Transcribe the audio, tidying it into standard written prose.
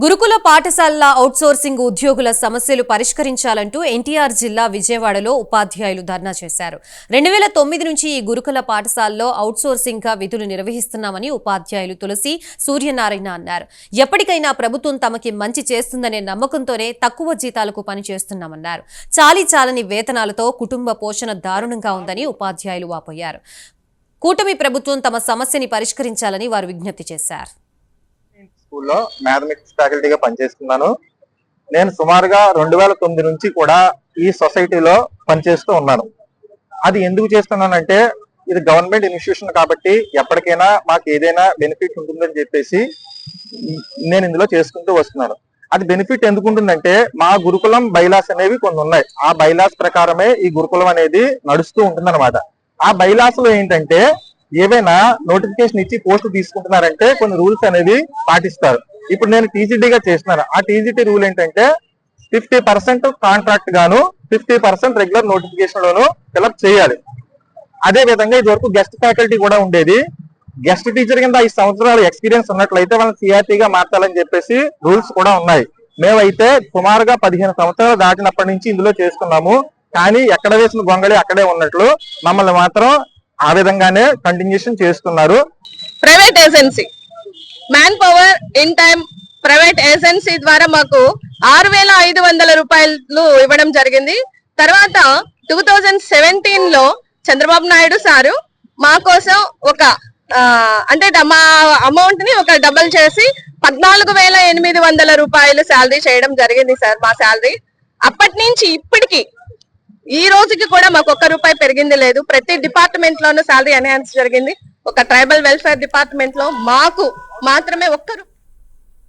గురుకుల పాఠశాలల అవుట్సోర్సింగ్ ఉద్యోగుల సమస్యలు పరిష్కరించాలంటూ ఎన్టీఆర్ జిల్లా విజయవాడలో ఉపాధ్యాయులు ధర్నా చేశారు. 2009 నుంచి ఈ గురుకుల పాఠశాలలో అవుట్సోర్సింగ్ గా విధులు నిర్వహిస్తున్నామని ఉపాధ్యాయులు తులసి సూర్యనారాయణ అన్నారు. ఎప్పటికైనా ప్రభుత్వం తమకి మంచి చేస్తుందనే నమ్మకంతోనే తక్కువ జీతాలకు పనిచేస్తున్నామన్నారు. చాలని వేతనాలతో కుటుంబ పోషణ దారుణంగా ఉందని ఉపాధ్యాయులు వాపోయారు. కూటమి ప్రభుత్వం తమ సమస్యని పరిష్కరించాలని వారు విజ్ఞప్తి చేశారు. స్కూల్లో మ్యాథమెటిక్స్ ఫ్యాకల్టీగా పనిచేస్తున్నాను. నేను సుమారుగా 2009 నుంచి కూడా ఈ సొసైటీలో పనిచేస్తూ ఉన్నాను. అది ఎందుకు చేస్తున్నానంటే ఇది గవర్నమెంట్ ఇన్స్టిట్యూషన్ కాబట్టి ఎప్పటికైనా మాకు ఏదైనా బెనిఫిట్ ఉంటుందని చెప్పేసి నేను ఇందులో చేసుకుంటూ వస్తున్నాను. అది బెనిఫిట్ ఎందుకు ఉంటుందంటే మా గురుకులం బైలాస్ అనేవి కొన్ని ఉన్నాయి. ఆ బైలాస్ ప్రకారమే ఈ గురుకులం అనేది నడుస్తూ ఉంటుందన్నమాట. ఆ బైలాస్ లో ఏంటంటే ఏవైనా నోటిఫికేషన్ ఇచ్చి పోస్ట్ తీసుకుంటున్నారంటే కొన్ని రూల్స్ అనేవి పాటిస్తారు. ఇప్పుడు నేను టీజీడీగా చేస్తున్నాను. ఆ టీజీటీ రూల్ ఏంటంటే 50% కాంట్రాక్ట్ గాను 50% రెగ్యులర్ నోటిఫికేషన్ లోను ఫిలప్ చేయాలి. అదే విధంగా ఇది వరకు గెస్ట్ ఫ్యాకల్టీ కూడా ఉండేది. గెస్ట్ టీచర్ కింద 5 సంవత్సరాల ఎక్స్పీరియన్స్ ఉన్నట్లయితే వాళ్ళని సిఆర్టీగా మార్చాలని చెప్పేసి రూల్స్ కూడా ఉన్నాయి. మేమైతే సుమారుగా 15 సంవత్సరాలు దాటినప్పటి నుంచి ఇందులో చేస్తున్నాము. కానీ ఎక్కడ వేసిన గొంగళి అక్కడే ఉన్నట్లు మమ్మల్ని మాత్రం ఆ విధంగానే కంటిన్యూషన్ చేస్తున్నారు. Private agency man power in time private agency ద్వారా మాకు 6,500 రూపాయలు ఇవ్వడం జరిగింది. తర్వాత 2017 లో చంద్రబాబు నాయుడు సారు మా కోసం ఒక అంటే మా అమౌంట్ ని ఒక డబుల్ చేసి 14,800 రూపాయలు శాలరీ చేయడం జరిగింది సార్. మా శాలరీ అప్పటి నుంచి ఇప్పటికి ఈ రోజుకి కూడా మాకు ₹1 పెరిగింది లేదు. ప్రతి డిపార్ట్మెంట్ లోనూ శాలరీ ఎన్హాన్స్ జరిగింది. ఒక ట్రైబల్ వెల్ఫేర్ డిపార్ట్మెంట్ లో మాకు మాత్రమే ₹1